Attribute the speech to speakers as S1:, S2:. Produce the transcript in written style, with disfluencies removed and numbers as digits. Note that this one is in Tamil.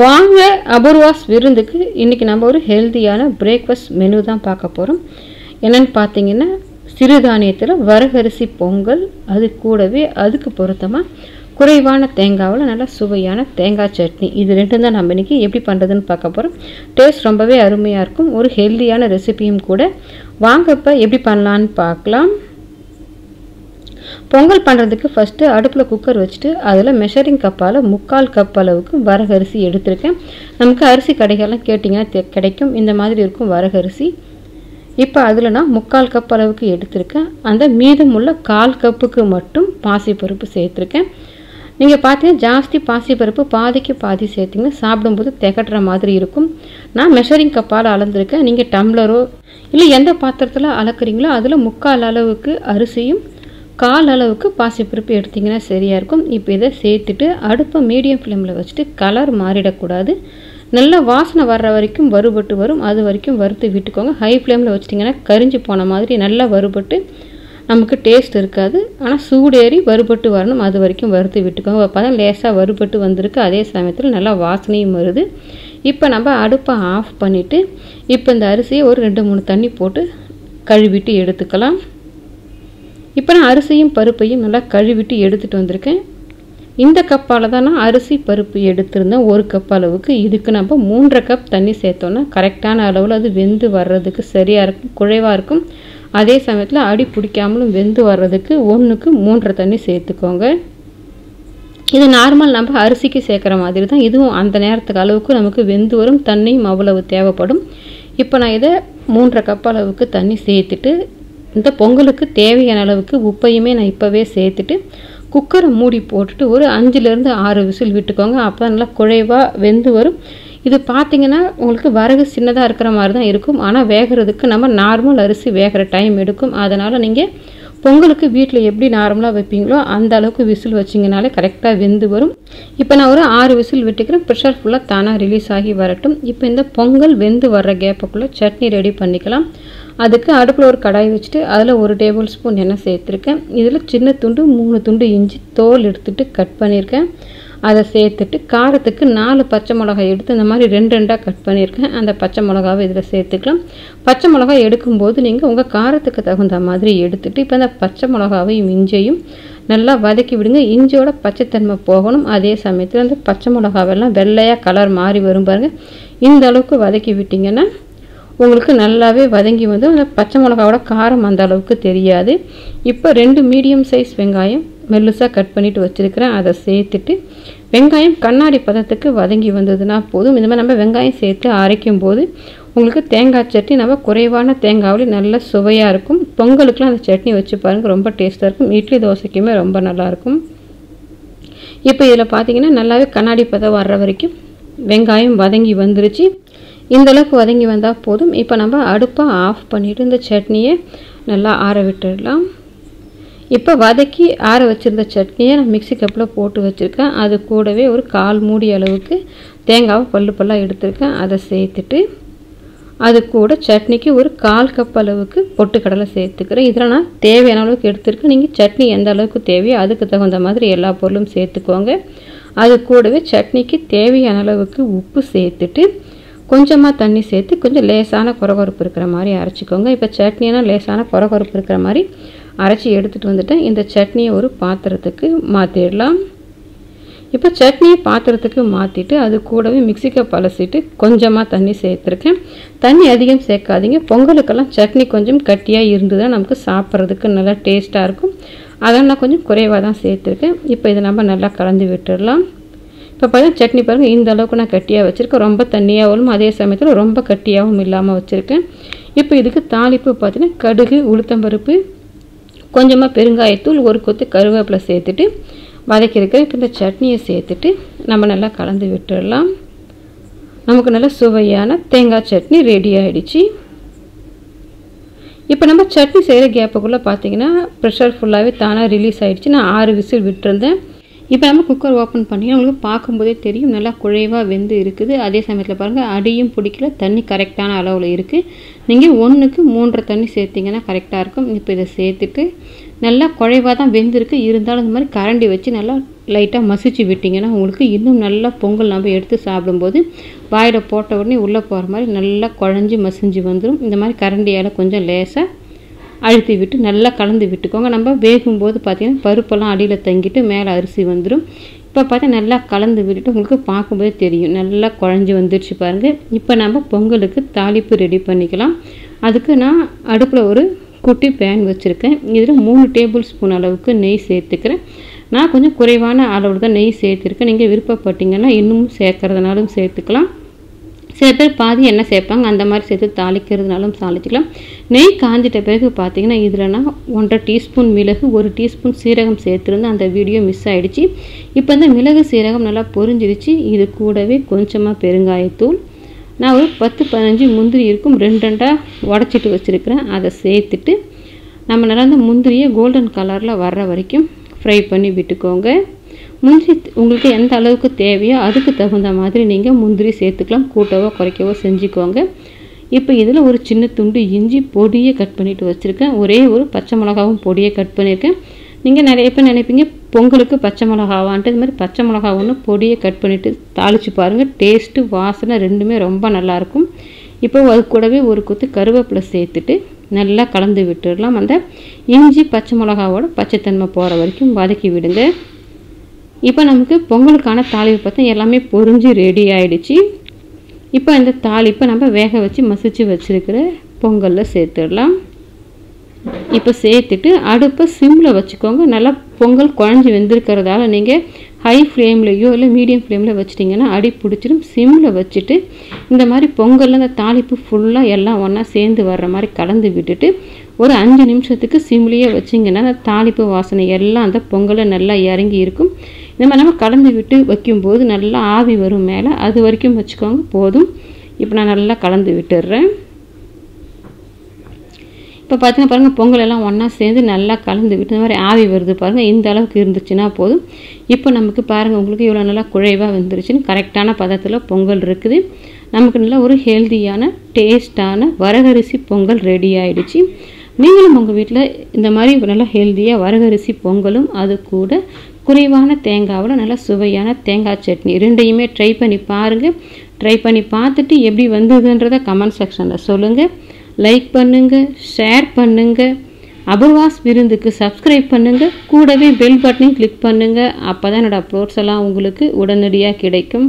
S1: வாங்க அபூர்வாஸ் விருந்துக்கு இன்றைக்கி நம்ம ஒரு ஹெல்த்தியான பிரேக்ஃபாஸ்ட் மெனு தான் பார்க்க போகிறோம். என்னென்னு பார்த்தீங்கன்னா சிறுதானியத்தில் வரகரிசி பொங்கல், அது கூடவே அதுக்கு பொருத்தமாக குறைவான தேங்காவில் நல்லா சுவையான தேங்காய் சட்னி. இது ரெண்டும் தான் நம்ம இன்றைக்கி எப்படி பண்ணுறதுன்னு பார்க்க போகிறோம். டேஸ்ட் ரொம்பவே அருமையாக இருக்கும், ஒரு ஹெல்த்தியான ரெசிபியும் கூட. வாங்க இப்போ எப்படி பண்ணலான்னு பார்க்கலாம். பொங்கல் பண்ணுறதுக்கு ஃபஸ்ட்டு அடுப்பில் குக்கர் வச்சுட்டு அதில் மெஷரிங் கப்பால் 3/4 கப் அளவுக்கு வரகரிசி எடுத்திருக்கேன். நமக்கு அரிசி கடைகள்லாம் கேட்டிங்கன்னா கிடைக்கும், இந்த மாதிரி இருக்கும் வரகரிசி. இப்போ அதில் நான் 3/4 கப் அளவுக்கு எடுத்திருக்கேன். அந்த மீதமுள்ள 1/4 கப்புக்கு மட்டும் பாசிப்பருப்பு சேர்த்துருக்கேன். நீங்கள் பார்த்தீங்கன்னா ஜாஸ்தி பாசிப்பருப்பு பாதிக்கு பாதி சேர்த்திங்கன்னா சாப்பிடும்போது திகட்டுற மாதிரி இருக்கும். நான் மெஷரிங் கப்பால் அளந்துருக்கேன். நீங்கள் டம்ளரோ இல்லை எந்த பாத்திரத்தில் அளக்குறீங்களோ அதில் 3/4 அளவுக்கு அரிசியும் 1/4 அளவுக்கு பாசிப்பருப்பு எடுத்திங்கன்னா சரியாக இருக்கும். இப்போ இதை சேர்த்துட்டு அடுப்பை மீடியம் ஃப்ளேமில் வச்சுட்டு கலர் மாறிடக்கூடாது, நல்லா வாசனை வர்ற வரைக்கும் வறுபட்டு வரும், அது வரைக்கும் வறுத்து விட்டுக்கோங்க. ஹை ஃப்ளேமில் வச்சிட்டிங்கன்னா கரிஞ்சு போன மாதிரி நல்லா வறுபட்டு நமக்கு டேஸ்ட் இருக்காது. ஆனால் சூடேறி வறுபட்டு வரணும், அது வரைக்கும் வறுத்து விட்டுக்கோங்க. அப்போ தான் லேசாக வறுபட்டு வந்திருக்கு, அதே சமயத்தில் நல்லா வாசனையும் வருது. இப்போ நம்ம அடுப்பை ஆஃப் பண்ணிவிட்டு இப்போ இந்த அரிசியை ஒரு 2-3 தண்ணி போட்டு கழுவிட்டு எடுத்துக்கலாம். இப்போ நான் அரிசியும் பருப்பையும் நல்லா கழுவிட்டு எடுத்துகிட்டு வந்திருக்கேன். இந்த கப்பால் தான் நான் அரிசி பருப்பு எடுத்திருந்தேன் 1 கப் அளவுக்கு. இதுக்கு நம்ம 3.5 கப் தண்ணி சேர்த்தோன்னா கரெக்டான அளவில் அது வெந்து வர்றதுக்கு சரியாக இருக்கும், குறைவாக இருக்கும். அதே சமயத்தில் அடி பிடிக்காமலும் வெந்து வர்றதுக்கு 1க்கு 3.5 தண்ணி சேர்த்துக்கோங்க. இது நார்மல் நம்ம அரிசிக்கு சேர்க்குற மாதிரி தான், இதுவும் அந்த நேரத்துக்கு அளவுக்கு நமக்கு வெந்து வரும், தண்ணியும் அவ்வளவு தேவைப்படும். இப்போ நான் இதை 3.5 கப் அளவுக்கு தண்ணி சேர்த்துட்டு இந்த பொங்கலுக்கு தேவையான அளவுக்கு உப்பையுமே நான் இப்போவே சேர்த்துட்டு குக்கரை மூடி போட்டுட்டு ஒரு 5லேருந்து 6 விசில் விட்டுக்கோங்க. அப்போ தான் நல்லா குழைவாக வெந்து வரும். இது பார்த்திங்கன்னா உங்களுக்கு வரகு சின்னதாக இருக்கிற மாதிரி தான் இருக்கும், ஆனால் வேகிறதுக்கு நம்ம நார்மல் அரிசி வேகிற டைம் எடுக்கும். அதனால் நீங்கள் பொங்கலுக்கு வீட்டில் எப்படி நார்மலாக வைப்பீங்களோ அந்த அளவுக்கு விசில் வச்சிங்கனாலே கரெக்டாக வெந்து வரும். இப்போ நான் ஒரு 6 விசில் விட்டுக்கிறேன், ப்ரெஷர் ஃபுல்லாக தானாக ரிலீஸ் ஆகி வரட்டும். இப்போ இந்த பொங்கல் வெந்து வர்ற கேப்புக்குள்ளே சட்னி ரெடி பண்ணிக்கலாம். அதுக்கு அடுப்பில் ஒரு கடாய் வச்சுட்டு அதில் 1 டேபிள் ஸ்பூன் எண்ணெய் சேர்த்துருக்கேன். இதில் சின்ன துண்டு 3 துண்டு இஞ்சி தோல் எடுத்துகிட்டு கட் பண்ணியிருக்கேன், அதை சேர்த்துட்டு காரத்துக்கு 4 பச்சை மிளகாய் எடுத்து இந்த மாதிரி 2 கட் பண்ணியிருக்கேன். அந்த பச்சை மிளகாவை இதில் சேர்த்துக்கலாம். பச்சை மிளகாய் எடுக்கும்போது நீங்கள் உங்கள் காரத்துக்கு தகுந்த மாதிரி எடுத்துகிட்டு இப்போ அந்த பச்சை மிளகாவையும் இஞ்சையும் நல்லா வதக்கி விடுங்க. இஞ்சியோட பச்சைத்தன்மை போகணும். அதே சமயத்தில் அந்த பச்சை மிளகாவெல்லாம் வெள்ளையாக கலர் மாறி வரும் பாருங்கள், இந்த அளவுக்கு வதக்கி விட்டிங்கன்னா உங்களுக்கு நல்லாவே வதங்கி வந்து அந்த பச்சை மிளகாவோட காரம் அந்த அளவுக்கு தெரியாது. இப்போ 2 மீடியம் சைஸ் வெங்காயம் மெல்லுசாக கட் பண்ணிவிட்டு வச்சுருக்கிறேன், அதை சேர்த்துட்டு வெங்காயம் கண்ணாடி பதத்துக்கு வதங்கி வந்ததுன்னா போதும். இந்த மாதிரி நம்ம வெங்காயம் சேர்த்து அரைக்கும் போது உங்களுக்கு தேங்காய் சட்னி நம்ம குறைவான தேங்காவில் நல்ல சுவையாக இருக்கும். பொங்கலுக்குலாம் அந்த சட்னி வச்சு பாருங்கள், ரொம்ப டேஸ்ட்டாக இருக்கும். இட்லி தோசைக்குமே ரொம்ப நல்லாயிருக்கும். இப்போ இதில் பார்த்தீங்கன்னா நல்லாவே கண்ணாடி பதம் வர்ற வரைக்கும் வெங்காயம் வதங்கி வந்துருச்சு. இந்த அளவுக்கு வதங்கி வந்தால் போதும். இப்போ நம்ம அடுப்பை ஆஃப் பண்ணிவிட்டு இந்த சட்னியை நல்லா ஆற விட்டுடலாம். இப்போ வதக்கி ஆற வச்சுருந்த சட்னியை நான் மிக்ஸி கப்பில் போட்டு வச்சுருக்கேன். அது கூடவே ஒரு 1/4 மூடி அளவுக்கு தேங்காவை பல்லாக எடுத்துருக்கேன், அதை சேர்த்துட்டு அது கூட சட்னிக்கு ஒரு 1/4 கப் அளவுக்கு பொட்டுக்கடலை சேர்த்துக்கிறேன். இதில் நான் தேவையான அளவுக்கு எடுத்துருக்கேன். நீங்கள் சட்னி எந்த அளவுக்கு தேவையோ அதுக்கு தகுந்த மாதிரி எல்லா பொருளும் சேர்த்துக்கோங்க. அது கூடவே சட்னிக்கு தேவையான அளவுக்கு உப்பு சேர்த்துட்டு கொஞ்சமாக தண்ணி சேர்த்து கொஞ்சம் லேசான கொரகொரப்பு இருக்கிற மாதிரி அரைச்சிக்கோங்க. இப்போ சட்னினா லேசான கொரகொரப்பு இருக்கிற மாதிரி அரைச்சி எடுத்துகிட்டு வந்துட்டேன். இந்த சட்னியை ஒரு பாத்திரத்துக்கு மாற்றிடலாம். இப்போ சட்னியை பாத்திரத்துக்கு மாற்றிட்டு அது கூடவே மிக்ஸி கப் அலசிட்டு கொஞ்சமாக தண்ணி சேர்த்துருக்கேன். தண்ணி அதிகம் சேர்க்காதீங்க, பொங்கலுக்கெல்லாம் சட்னி கொஞ்சம் கட்டியாக இருந்ததுன்னா நமக்கு சாப்பிட்றதுக்கு நல்லா டேஸ்ட்டாக இருக்கும். அதனால் நான் கொஞ்சம் குறைவாக தான் சேர்த்துருக்கேன். இப்போ இதை நம்ம நல்லா கலந்து விட்டுடலாம். இப்போ பார்த்தீங்கன்னா சட்னி பாருங்கள், இந்த அளவுக்கு நான் கட்டியாக வச்சுருக்கேன். ரொம்ப தண்ணியாகவும் அதே சமயத்தில் ரொம்ப கட்டியாகவும் இல்லாமல் வச்சுருக்கேன். இப்போ இதுக்கு தாளிப்பு பார்த்தீங்கன்னா கடுகு, உளுத்தம்பருப்பு, கொஞ்சமாக பெருங்காயத்தூள், 1 கொத்து கருவேப்பிலை சேர்த்துட்டு வதக்கியிருக்கேன். இப்போ இந்த சட்னியை சேர்த்துட்டு நம்ம நல்லா கலந்து விட்டுடலாம். நமக்கு நல்ல சுவையான தேங்காய் சட்னி ரெடி ஆகிடுச்சு. இப்போ நம்ம சட்னி செய்கிற கேப்புக்குள்ளே பார்த்தீங்கன்னா ப்ரெஷர் ஃபுல்லாகவே தானாக ரிலீஸ் ஆகிடுச்சு. நான் 6 விசில் விட்டுருந்தேன். இப்போ நம்ம குக்கர் ஓப்பன் பண்ணி உங்களுக்கு பார்க்கும்போதே தெரியும் நல்லா குழைவாக வெந்து இருக்குது. அதே சமயத்தில் பாருங்கள் அடியும் பிடிக்கல, தண்ணி கரெக்டான அளவில் இருக்குது. நீங்கள் 1க்கு 3.5 தண்ணி சேர்த்திங்கன்னா கரெக்டாக இருக்கும். இப்போ இதை சேர்த்துட்டு நல்லா குழைவாக தான் வெந்திருக்கு, இருந்தாலும் இந்த மாதிரி கரண்டி வச்சு நல்லா லைட்டாக மசிச்சு விட்டிங்கன்னா உங்களுக்கு இன்னும் நல்லா பொங்கல் நம்ம எடுத்து சாப்பிடும்போது வாயில் போட்ட உடனே உள்ளே போகிற மாதிரி நல்லா குழஞ்சி மசிஞ்சு வந்துடும். இந்த மாதிரி கரண்டியால் கொஞ்சம் லேசாக அழுத்தி விட்டு நல்லா கலந்து விட்டுக்கோங்க. நம்ம வேகும்போது பார்த்திங்கன்னா பருப்பெல்லாம் அடியில் தங்கிட்டு மேலே அரிசி வந்துடும். இப்போ பார்த்தா நல்லா கலந்து விட்டுட்டு உங்களுக்கு பார்க்கும்போதே தெரியும் நல்லா குழஞ்சி வந்துடுச்சு பாருங்கள். இப்போ நம்ம பொங்கலுக்கு தாளிப்பு ரெடி பண்ணிக்கலாம். அதுக்கு நான் அடுப்பில் ஒரு குட்டி பேன் வச்சுருக்கேன். இதில் 3 டேபிள் ஸ்பூன் அளவுக்கு நெய் சேர்த்துக்கிறேன். நான் கொஞ்சம் குறைவான அளவில் தான் நெய் சேர்த்துருக்கேன். நீங்கள் விருப்பப்பட்டீங்கன்னா இன்னும் சேர்க்கறதுனாலும் சேர்த்துக்கலாம். சில பேர் பாதி எண்ணெய் சேர்ப்பாங்க, அந்த மாதிரி சேர்த்து தாளிக்கிறதுனாலும் தாளிச்சிக்கலாம். நெய் காஞ்சிட்ட பிறகு பார்த்தீங்கன்னா இதில் நான் 1.5 டீஸ்பூன் மிளகு 1 டீஸ்பூன் சீரகம் சேர்த்துருந்து அந்த வீடியோ மிஸ் ஆகிடுச்சு. இப்போ இந்த மிளகு சீரகம் நல்லா பொரிஞ்சிடுச்சு. இது கூடவே கொஞ்சமாக பெருங்காயத்தூள், நான் ஒரு 10-15 முந்திரி இருக்கும் 2 உடச்சிட்டு வச்சுருக்கிறேன். அதை சேர்த்துட்டு நம்ம நல்லா இந்த முந்திரியை கோல்டன் கலரில் வர்ற வரைக்கும் ஃப்ரை பண்ணி விட்டுக்கோங்க. முந்திரி உங்களுக்கு எந்த அளவுக்கு தேவையோ அதுக்கு தகுந்த மாதிரி நீங்கள் முந்திரி சேர்த்துக்கலாம். கூட்டவோ குறைக்கவோ செஞ்சுக்கோங்க. இப்போ இதில் ஒரு சின்ன துண்டு இஞ்சி பொடியை கட் பண்ணிவிட்டு வச்சுருக்கேன். ஒரே ஒரு பச்சை மிளகாவும் பொடியை கட் பண்ணியிருக்கேன். நீங்கள் நிறைய பேர் நினைப்பீங்க பொங்கலுக்கு பச்சை மிளகாவான்ட்டு. இது மாதிரி பச்சை மிளகா ஒன்று பொடியை கட் பண்ணிவிட்டு தாளித்து பாருங்கள். டேஸ்ட்டு வாசனை ரெண்டுமே ரொம்ப நல்லாயிருக்கும். இப்போ அது கூடவே ஒரு கொத்து கருவேப்பிலை சேர்த்துட்டு நல்லா கலந்து விட்டுடலாம். அந்த இஞ்சி பச்சை மிளகாவோட பச்சைத்தன்மை போகிற வரைக்கும் வதக்கி விடுங்க. இப்போ நமக்கு பொங்கலுக்கான தாளிப்பு பார்த்தா எல்லாமே பொரிஞ்சு ரெடி ஆகிடுச்சு. இப்போ இந்த தாளிப்பை நம்ம வேக வச்சு மசிச்சு வச்சுருக்கிற பொங்கலில் சேர்த்துடலாம். இப்போ சேர்த்துட்டு அடுப்பை சிம்மில் வச்சுக்கோங்க. நல்லா பொங்கல் குழஞ்சி வெந்திருக்கிறதால நீங்கள் ஹை ஃப்ளேம்லேயோ இல்லை மீடியம் ஃப்ளேமில் வச்சிட்டிங்கன்னா அடி பிடிச்சிடும். சிம்மில் வச்சுட்டு இந்த மாதிரி பொங்கலில் இந்த தாளிப்பு ஃபுல்லாக எல்லாம் ஒன்றா சேர்ந்து வர்ற மாதிரி கலந்து விட்டுட்டு ஒரு 5 நிமிஷத்துக்கு சிம்லேயே வச்சிங்கன்னா அந்த தாளிப்பு வாசனை எல்லாம் அந்த பொங்கலில் நல்லா இறங்கி இருக்கும். இந்த மாதிரி நம்ம கலந்து விட்டு வைக்கும்போது நல்லா ஆவி வரும் மேலே, அது வரைக்கும் வச்சுக்கோங்க போதும். இப்போ நான் நல்லா கலந்து விட்டுடுறேன். இப்போ பார்த்தீங்கன்னா பாருங்கள் பொங்கல் எல்லாம் ஒன்றா சேர்ந்து நல்லா கலந்து விட்டு இந்த மாதிரி ஆவி வருது பாருங்கள். இந்த அளவுக்கு இருந்துச்சுன்னா போதும். இப்போ நமக்கு பாருங்கள் உங்களுக்கு இவ்வளோ நல்லா குழைவாக வந்துருச்சுன்னு கரெக்டான பதத்தில் பொங்கல் இருக்குது. நமக்கு நல்லா ஒரு ஹெல்த்தியான டேஸ்டான வரகரிசி பொங்கல் ரெடி ஆகிடுச்சு. நீங்களும் உங்கள் வீட்டில் இந்த மாதிரி நல்லா ஹெல்த்தியாக வரகரிசி பொங்கலும் அது கூட குறைவான தேங்காவில் நல்லா சுவையான தேங்காய் சட்னி ரெண்டையுமே ட்ரை பண்ணி பாருங்கள். ட்ரை பண்ணி பார்த்துட்டு எப்படி வந்ததுன்றதை கமெண்ட் செக்ஷனில் சொல்லுங்கள். லைக் பண்ணுங்கள், ஷேர் பண்ணுங்கள், அபூர்வாஸ் விருந்துக்கு சப்ஸ்கிரைப் பண்ணுங்கள். கூடவே பெல் பட்டனையும் கிளிக் பண்ணுங்கள். அப்போ தான் என்னோடய அப்லோட்ஸ் எல்லாம் உங்களுக்கு உடனடியாக கிடைக்கும்.